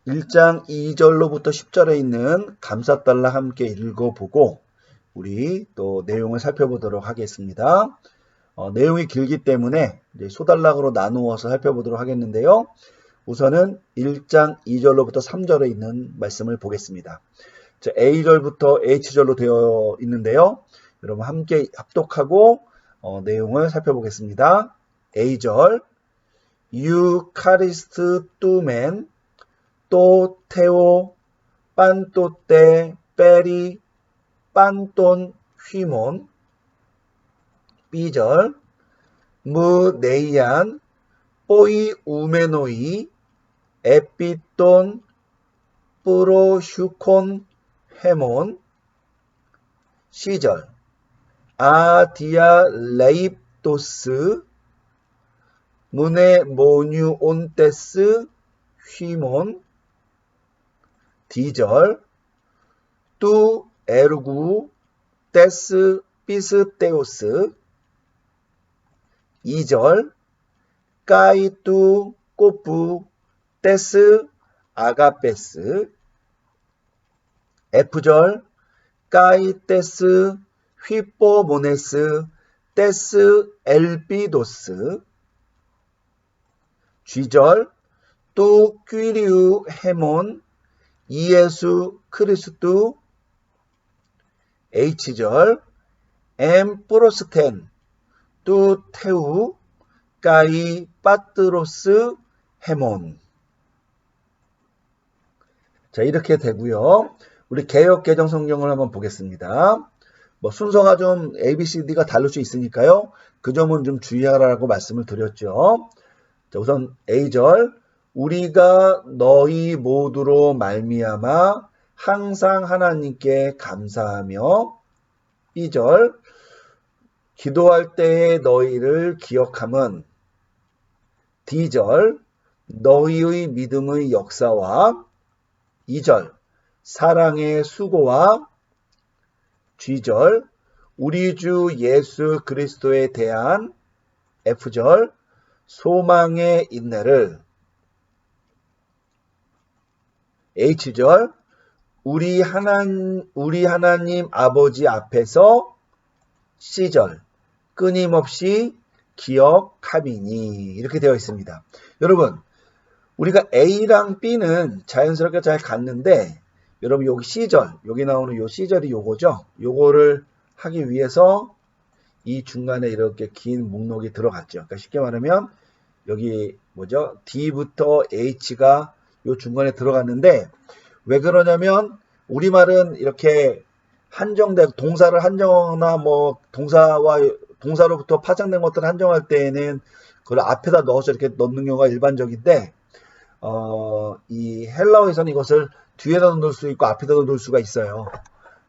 1장 2절로부터 10절에 있는 감사달라 함께 읽어보고 우리 또 내용을 살펴보도록 하겠습니다. 내용이 길기 때문에 이제 소단락으로 나누어서 살펴보도록 하겠는데요. 우선은 1장 2절로부터 3절에 있는 말씀을 보겠습니다. A절부터 H절로 되어 있는데요. 여러분 함께 합독하고 내용을 살펴보겠습니다. A절 유카리스트 뚜멘 또 테오 빤또떼 빼리 빤돈 휘몬. B절 무네이안 뽀이 우메노이 에피돈 뿌로슈콘 헤몬. C절 아디아 레입도스 무네 모뉴온테스 휘몬. D절 뚜 에르구 테스 피스테오스. E절 까이뚜 꼬푸 테스 아가페스. F절 까이테스 휘뽀모네스 테스 엘피도스. G절 뚜 퀴리우 헤몬 이예수 크리스투. H절 엠프로스텐 뚜 테우 까이 빠트로스 헤몬. 자, 이렇게 되고요. 우리 개역 개정 성경을 한번 보겠습니다. 순서가 좀 ABCD가 다를 수 있으니까요. 그 점은 좀 주의하라고 말씀을 드렸죠. 자, 우선 A절 우리가 너희 모두로 말미암아 항상 하나님께 감사하며. B절 기도할 때에 너희를 기억함은. D절 너희의 믿음의 역사와. E절 사랑의 수고와. G절 우리 주 예수 그리스도에 대한. F절 소망의 인내를. H절 우리 하나님 아버지 앞에서. C절 끊임없이 기억함이니. 이렇게 되어 있습니다. 여러분 우리가 A랑 B는 자연스럽게 잘 갔는데 여러분 여기 C절 여기 나오는 요 C절이 요거죠. 요거를 하기 위해서 이 중간에 이렇게 긴 목록이 들어갔죠. 그러니까 쉽게 말하면 여기 뭐죠? D부터 H가 요 중간에 들어갔는데 왜 그러냐면 우리말은 이렇게 한정되고 동사를 한정하거나 동사로부터 파생된 것들을 한정할 때에는 그걸 앞에다 넣어서 이렇게 넣는 경우가 일반적인데 이 헬라어에서는 이것을 뒤에다 넣을 수 있고 앞에다 넣을 수가 있어요.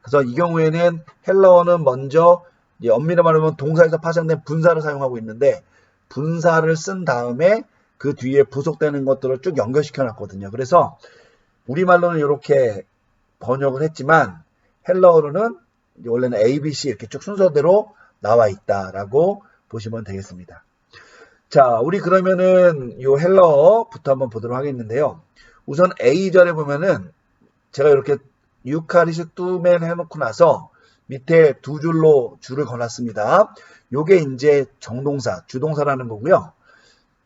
그래서 이 경우에는 헬라어는 먼저 엄밀히 말하면 동사에서 파생된 분사를 사용하고 있는데 분사를 쓴 다음에 그 뒤에 부속되는 것들을 쭉 연결시켜 놨거든요. 그래서 우리말로는 이렇게 번역을 했지만 헬라어로는 원래는 A, B, C 이렇게 쭉 순서대로 나와 있다라고 보시면 되겠습니다. 자, 우리 그러면은 요 헬라어부터 한번 보도록 하겠는데요. 우선 A절에 보면은 제가 이렇게 유카리스투멘 해놓고 나서 밑에 두 줄로 줄을 걸었습니다. 요게 이제 정동사, 주동사라는 거고요.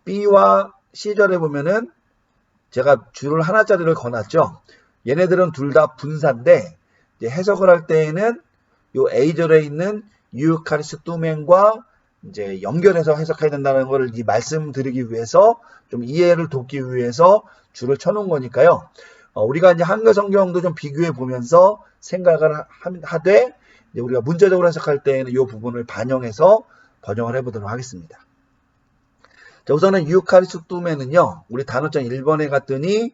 B와 C절에 보면은 제가 줄을 하나짜리를 거놨죠. 얘네들은 둘 다 분사인데 이제 해석을 할 때에는 요 A절에 있는 유카리스투멘과 이제 연결해서 해석해야 된다는 것을 말씀드리기 위해서 좀 이해를 돕기 위해서 줄을 쳐놓은 거니까요. 우리가 이제 한글 성경도 좀 비교해 보면서 생각을 하되 이제 우리가 문제적으로 해석할 때에는 이 부분을 반영해서 번역을 해보도록 하겠습니다. 자, 우선은 유카리스투멘은요, 우리 단어장 1번에 갔더니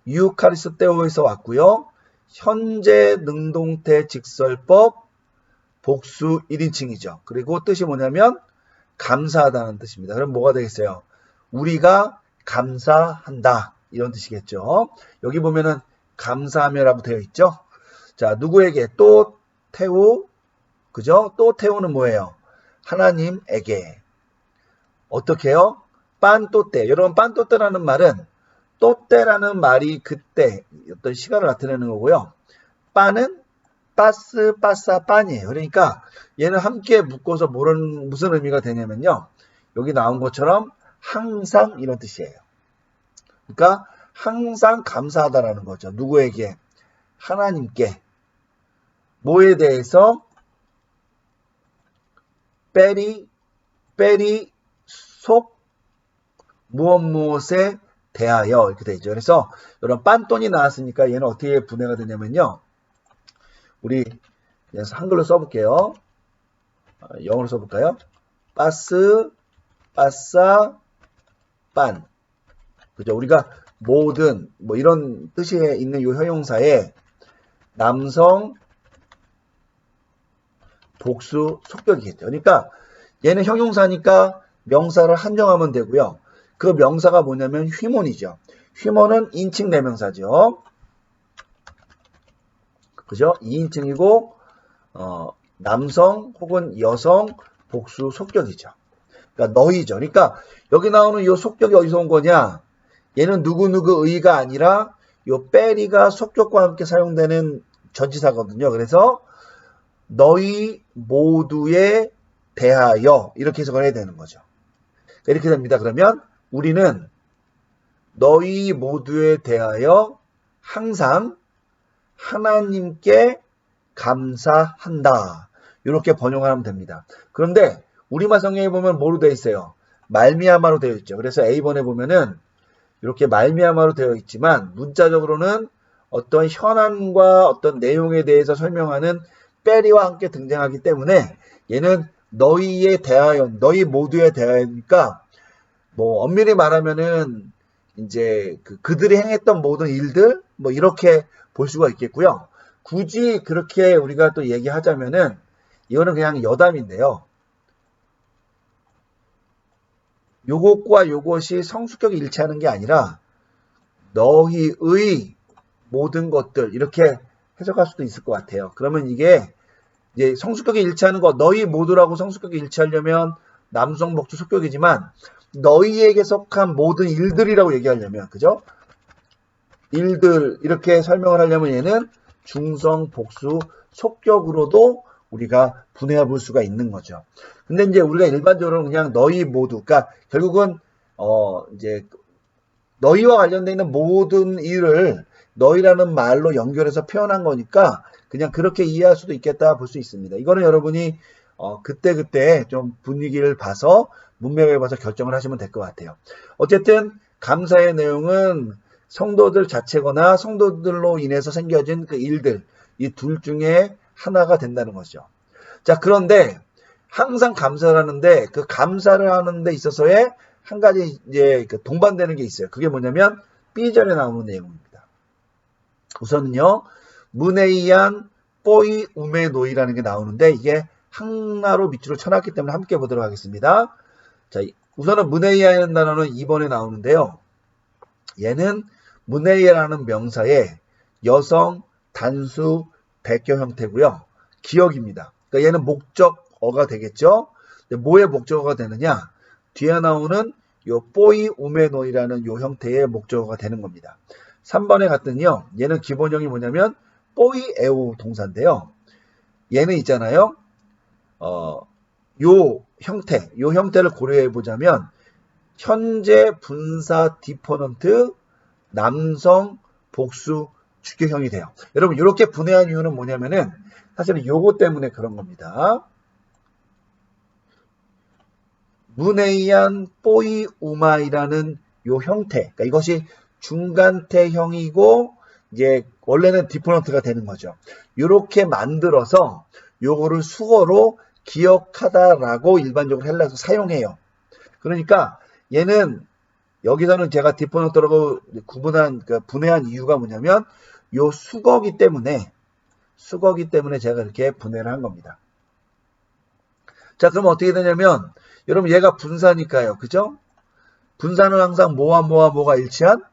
유카리스테오에서 왔고요. 현재 능동태 직설법 복수 1인칭이죠. 그리고 뜻이 뭐냐면 감사하다는 뜻입니다. 그럼 뭐가 되겠어요? 우리가 감사한다 이런 뜻이겠죠. 여기 보면은 감사하며라고 되어 있죠. 자, 누구에게? 또 태우, 그죠? 또 태우는 뭐예요? 하나님에게. 어떻게 해요? 빤또떼. 여러분 빤또떼라는 말은 또때라는 말이 그때 어떤 시간을 나타내는 거고요. 빠는 빠스, 빠싸, 빤이에요. 그러니까 얘는 함께 묶어서 무슨 의미가 되냐면요. 여기 나온 것처럼 항상 이런 뜻이에요. 그러니까 항상 감사하다라는 거죠. 누구에게? 하나님께. 뭐에 대해서? 빼리 속 무엇에 대하여 이렇게 되죠. 그래서 이런 빤돈이 나왔으니까 얘는 어떻게 분해가 되냐면요. 우리 한글로 써볼게요. 영어로 써볼까요? 빠스, 빠싸, 빤. 그죠? 우리가 모든 뭐 이런 뜻이 있는 이 형용사에 남성 복수 속격이겠죠. 그러니까 얘는 형용사니까 명사를 한정하면 되고요. 그 명사가 뭐냐면 휘몬이죠. 휘몬은 인칭 대명사죠. 그죠? 2인칭이고 남성 혹은 여성 복수 속격이죠. 그러니까 너희죠. 그러니까 여기 나오는 이 속격이 어디서 온 거냐? 얘는 누구누구의가 아니라 이 빼리가 속격과 함께 사용되는 전치사거든요. 그래서 너희 모두에 대하여 이렇게 해석을 해야 되는 거죠. 이렇게 됩니다. 그러면 우리는 너희 모두에 대하여 항상 하나님께 감사한다. 이렇게 번역하면 됩니다. 그런데 우리말 성경에 보면 뭐로 되어 있어요? 말미암아로 되어 있죠. 그래서 A번에 보면은 이렇게 말미암아로 되어 있지만 문자적으로는 어떤 현안과 어떤 내용에 대해서 설명하는 빼리와 함께 등장하기 때문에 얘는 너희에 대하여, 너희 모두에 대하여니까 뭐 엄밀히 말하면은 이제 그들이 행했던 모든 일들 뭐 이렇게 볼 수가 있겠고요. 굳이 그렇게 우리가 또 얘기하자면은 이거는 그냥 여담인데요. 요것과 요것이 성수격이 일치하는 게 아니라 너희의 모든 것들 이렇게 해석할 수도 있을 것 같아요. 그러면 이게 이제 성수격이 일치하는 거 너희 모두라고 성수격이 일치하려면 남성 복수 속격이지만 너희에게 속한 모든 일들이라고 얘기하려면 그죠? 일들 이렇게 설명을 하려면 얘는 중성 복수 속격으로도 우리가 분해해 볼 수가 있는 거죠. 근데 이제 우리가 일반적으로 그냥 너희 모두, 그러니까 결국은 이제 너희와 관련되어 있는 모든 일을 너희라는 말로 연결해서 표현한 거니까 그냥 그렇게 이해할 수도 있겠다 볼 수 있습니다. 이거는 여러분이 그때 좀 분위기를 봐서 문맥을 봐서 결정을 하시면 될 것 같아요. 어쨌든 감사의 내용은 성도들 자체거나 성도들로 인해서 생겨진 그 일들, 이 둘 중에 하나가 된다는 거죠. 자, 그런데 항상 감사를 하는데 그 감사를 하는 데 있어서의 한 가지 이제 동반되는 게 있어요. 그게 뭐냐면 B절에 나오는 내용입니다. 우선은요, 문에이안 뽀이 우메 노이라는 게 나오는데 이게 항나로 밑으로 쳐놨기 때문에 함께 보도록 하겠습니다. 자, 우선은 문에이안이라는 단어는 2번에 나오는데요. 얘는 문에이라는 명사의 여성 단수 백격 형태고요. 기억입니다. 그러니까 얘는 목적어가 되겠죠. 뭐의 목적어가 되느냐? 뒤에 나오는 요 뽀이 우메노이라는 요 형태의 목적어가 되는 겁니다. 3번에 갔더니요. 얘는 기본형이 뭐냐면 뽀이 에우 동사인데요. 얘는 있잖아요. 요 형태를 고려해 보자면 현재 분사 디퍼넌트 남성 복수 주격형이 돼요. 여러분 이렇게 분해한 이유는 뭐냐면은 사실은 요거 때문에 그런 겁니다. 문에이안 뽀이 우마이라는 요 형태, 그러니까 이것이 중간태형이고 이제 원래는 디퍼넌트가 되는 거죠. 이렇게 만들어서 요거를 수어로 기억하다라고 일반적으로 헬라에서 사용해요. 그러니까 얘는 여기서는 제가 디퍼넌트라고 분해한 이유가 뭐냐면 요 수거기 때문에 제가 이렇게 분해를 한 겁니다. 자, 그럼 어떻게 되냐면 여러분 얘가 분사니까요. 그죠? 분사는 항상 뭐가 일치한?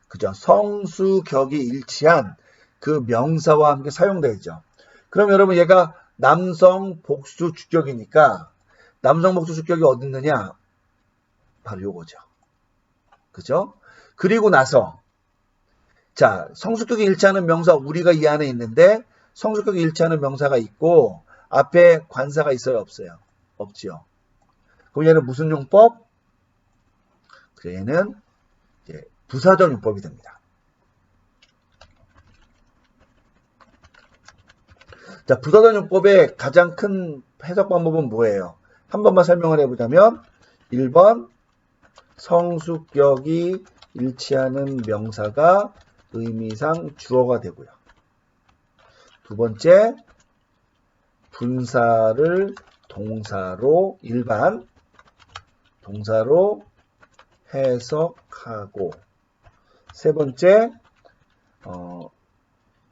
그죠? 성수격이 일치한 그 명사와 함께 사용되죠. 그럼 여러분 얘가 남성 복수 주격이니까 남성 복수 주격이 어디 있느냐? 바로 요거죠. 그죠? 그리고 나서 자, 성숙격이 일치하는 명사 우리가 이 안에 있는데 성숙격이 일치하는 명사가 있고 앞에 관사가 있어요, 없어요? 없지요. 그럼 얘는 무슨 용법? 얘는 이제 부사적 용법이 됩니다. 자, 부사적 용법의 가장 큰 해석 방법은 뭐예요? 한 번만 설명을 해보자면 1번 성숙격이 일치하는 명사가 의미상 주어가 되고요. 두 번째, 분사를 동사로 일반 동사로 해석하고, 세 번째,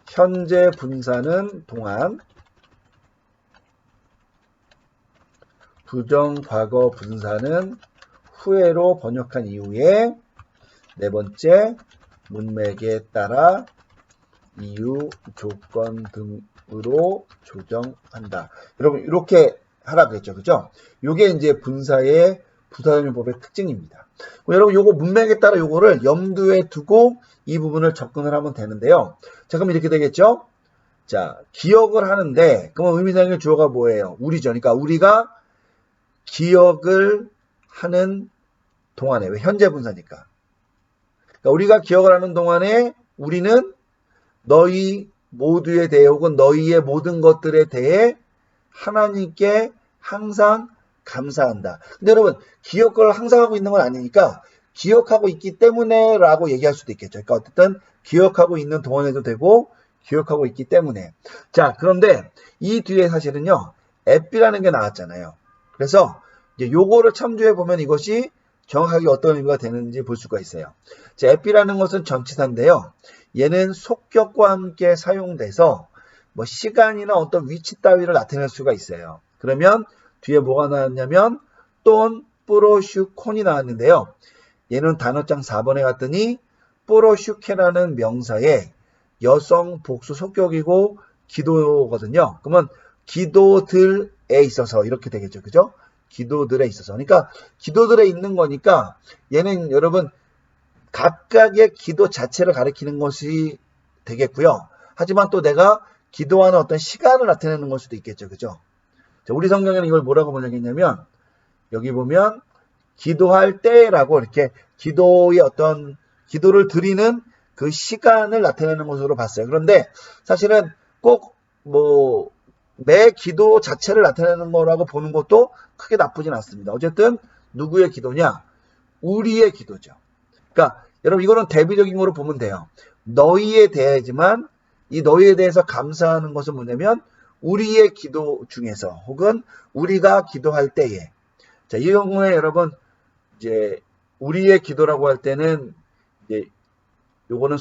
현재 분사는 동안, 부정과거 분사는 후에로 번역한 이후에, 네 번째, 문맥에 따라 이유, 조건 등으로 조정한다. 여러분 이렇게 하라 그랬죠, 그죠? 요게 이제 분사의 부사적용법의 특징입니다. 여러분 요거 문맥에 따라 요거를 염두에 두고 이 부분을 접근을 하면 되는데요. 자, 그럼 이렇게 되겠죠? 자, 기억을 하는데 그러면 의미상의 주어가 뭐예요? 우리죠. 그러니까 우리가 기억을 하는 동안에, 왜 현재 분사니까. 그러니까 우리가 기억을 하는 동안에 우리는 너희 모두에 대해 혹은 너희의 모든 것들에 대해 하나님께 항상 감사한다. 근데 여러분 기억을 항상 하고 있는 건 아니니까 기억하고 있기 때문에 라고 얘기할 수도 있겠죠. 그러니까 어쨌든 기억하고 있는 동안에도 되고 기억하고 있기 때문에. 자, 그런데 이 뒤에 사실은요 에피라는 게 나왔잖아요. 그래서 이제 요거를 참조해 보면 이것이 정확하게 어떤 의미가 되는지 볼 수가 있어요. 자, 에피라는 것은 전치사인데요. 얘는 속격과 함께 사용돼서 뭐 시간이나 어떤 위치 따위를 나타낼 수가 있어요. 그러면 뒤에 뭐가 나왔냐면 돈, 뿌로슈, 콘이 나왔는데요. 얘는 단어장 4번에 갔더니 뿌로슈케라는 명사의 여성 복수 속격이고 기도거든요. 그러면 기도들에 있어서 이렇게 되겠죠. 그죠? 기도들에 있어서. 그러니까 기도들에 있는 거니까 얘는 여러분 각각의 기도 자체를 가리키는 것이 되겠고요. 하지만 또 내가 기도하는 어떤 시간을 나타내는 걸 수도 있겠죠. 그죠? 자, 우리 성경에는 이걸 뭐라고 번역했냐면 여기 보면 기도할 때라고 이렇게 기도의 어떤 기도를 드리는 그 시간을 나타내는 것으로 봤어요. 그런데 사실은 꼭 뭐 매 기도 자체를 나타내는 거라고 보는 것도 크게 나쁘진 않습니다. 어쨌든 누구의 기도냐? 우리의 기도죠. 그러니까 여러분 이거는 대비적인 거로 보면 돼요. 너희에 대해지만 이 너희에 대해서 감사하는 것은 뭐냐면 우리의 기도 중에서 혹은 우리가 기도할 때에. 자, 이 경우에 여러분 이제 우리의 기도라고 할 때는 이제 요거는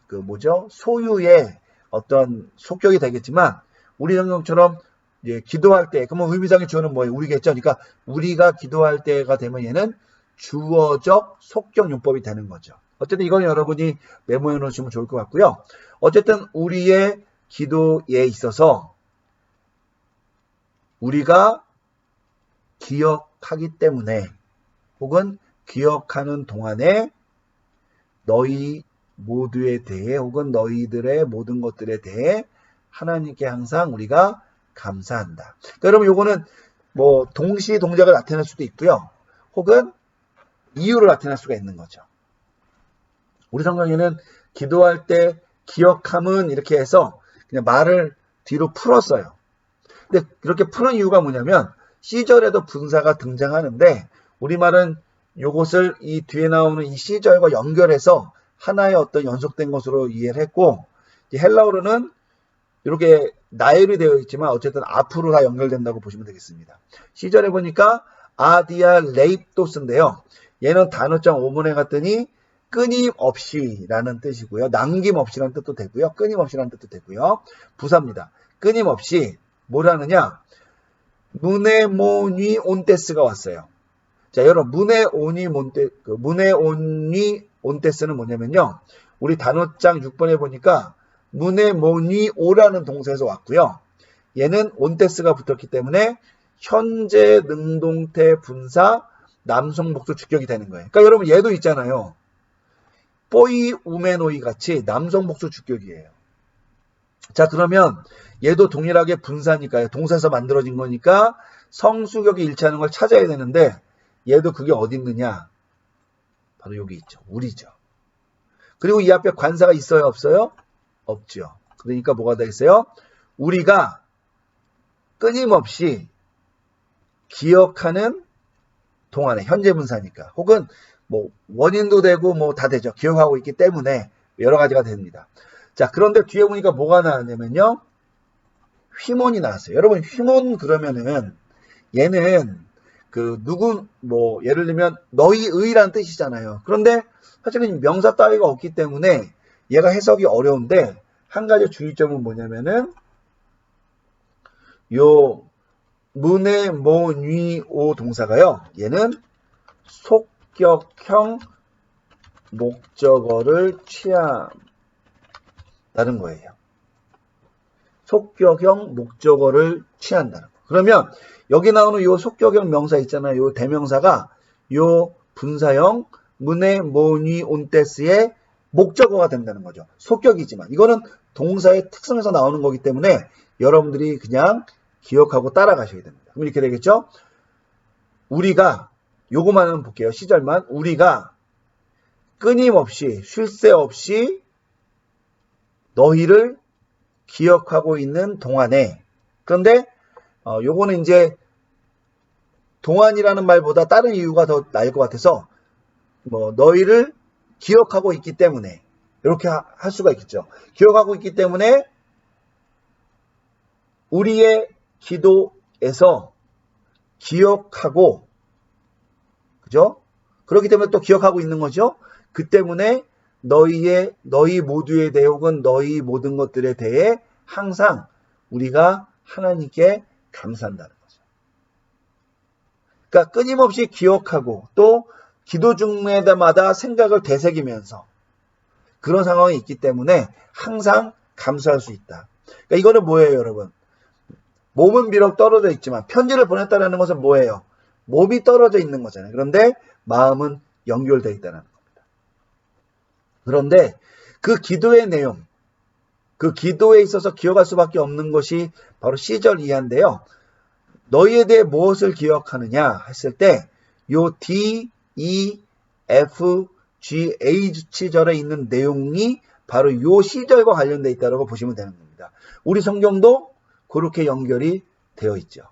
그 뭐죠? 소유의 어떤 속격이 되겠지만 우리 성경처럼 이제 기도할 때 그러면 의미상의 주어는 뭐예요? 우리겠죠. 그러니까 우리가 기도할 때가 되면 얘는 주어적 속격 용법이 되는 거죠. 어쨌든 이건 여러분이 메모해 놓으시면 좋을 것 같고요. 어쨌든 우리의 기도에 있어서 우리가 기억하기 때문에 혹은 기억하는 동안에 너희 모두에 대해 혹은 너희들의 모든 것들에 대해 하나님께 항상 우리가 감사한다. 그러니까 여러분 요거는 뭐 동시 동작을 나타낼 수도 있고요. 혹은 이유를 나타낼 수가 있는 거죠. 우리 성경에는 기도할 때 기억함은 이렇게 해서 그냥 말을 뒤로 풀었어요. 근데 이렇게 푸는 이유가 뭐냐면 시절에도 분사가 등장하는데 우리말은 요것을 이 뒤에 나오는 이 시절과 연결해서 하나의 어떤 연속된 것으로 이해를 했고 헬라어로는 이렇게 나열이 되어 있지만 어쨌든 앞으로 다 연결된다고 보시면 되겠습니다. 시절에 보니까 아디아 레입도스인데요. 얘는 단어장 5번에 갔더니 끊임없이 라는 뜻이고요. 남김없이 라는 뜻도 되고요. 끊임없이 라는 뜻도 되고요. 부사입니다. 끊임없이 뭘 하느냐? 무네모니 온테스가 왔어요. 자, 여러분 무네오니 온테스는 뭐냐면요. 우리 단어장 6번에 보니까 무네모니오라는 동사에서 왔고요. 얘는 온테스가 붙었기 때문에 현재 능동태 분사 남성 복수 주격이 되는 거예요. 그러니까 여러분 얘도 있잖아요. 뽀이 우메노이 같이 남성 복수 주격이에요. 자, 그러면 얘도 동일하게 분사니까요. 동사에서 만들어진 거니까 성수격이 일치하는 걸 찾아야 되는데 얘도 그게 어디 있느냐? 바로 여기 있죠. 우리죠. 그리고 이 앞에 관사가 있어요? 없어요? 없죠. 그러니까 뭐가 되겠어요? 우리가 끊임없이 기억하는 동안에 현재 분사니까 혹은 뭐 원인도 되고 뭐 다 되죠. 기억하고 있기 때문에 여러 가지가 됩니다. 자, 그런데 뒤에 보니까 뭐가 나왔냐면요. 휘몬이 나왔어요. 여러분 휘몬 그러면은 얘는 그 누구 뭐 예를 들면 너희의라는 뜻이잖아요. 그런데 사실은 명사 따위가 없기 때문에 얘가 해석이 어려운데 한 가지 주의점은 뭐냐면은 요 문의 모뉘오 동사가요. 얘는 속격형 목적어를 취한다는 거예요. 속격형 목적어를 취한다는 거. 그러면 여기 나오는 요 속격형 명사 있잖아요. 요 대명사가 요 분사형 문의 모뉘온테스의 목적어가 된다는 거죠. 속격이지만 이거는 동사의 특성에서 나오는 거기 때문에 여러분들이 그냥 기억하고 따라가셔야 됩니다. 그럼 이렇게 되겠죠? 우리가 요거만은 볼게요. 시절만. 우리가 끊임없이 쉴 새 없이 너희를 기억하고 있는 동안에 그런데 요거는 이제 동안이라는 말보다 다른 이유가 더 나을 것 같아서 뭐 너희를 기억하고 있기 때문에 이렇게 할 수가 있겠죠. 기억하고 있기 때문에 우리의 기도에서 기억하고 그죠? 그렇기 때문에 또 기억하고 있는 거죠. 그 때문에 너희 모두에 대해 혹은 너희 모든 것들에 대해 항상 우리가 하나님께 감사한다는 거죠. 그러니까 끊임없이 기억하고 또 기도 중마다 생각을 되새기면서 그런 상황이 있기 때문에 항상 감사할 수 있다. 그러니까 이거는 뭐예요, 여러분? 몸은 비록 떨어져 있지만 편지를 보냈다는 것은 뭐예요? 몸이 떨어져 있는 거잖아요. 그런데 마음은 연결되어 있다는 겁니다. 그런데 그 기도의 내용, 그 기도에 있어서 기억할 수밖에 없는 것이 바로 시절 이하인데요. 너희에 대해 무엇을 기억하느냐 했을 때 요 D, E, F, G, H절에 있는 내용이 바로 요 시절과 관련되어 있다고 보시면 되는 겁니다. 우리 성경도 그렇게 연결이 되어 있죠.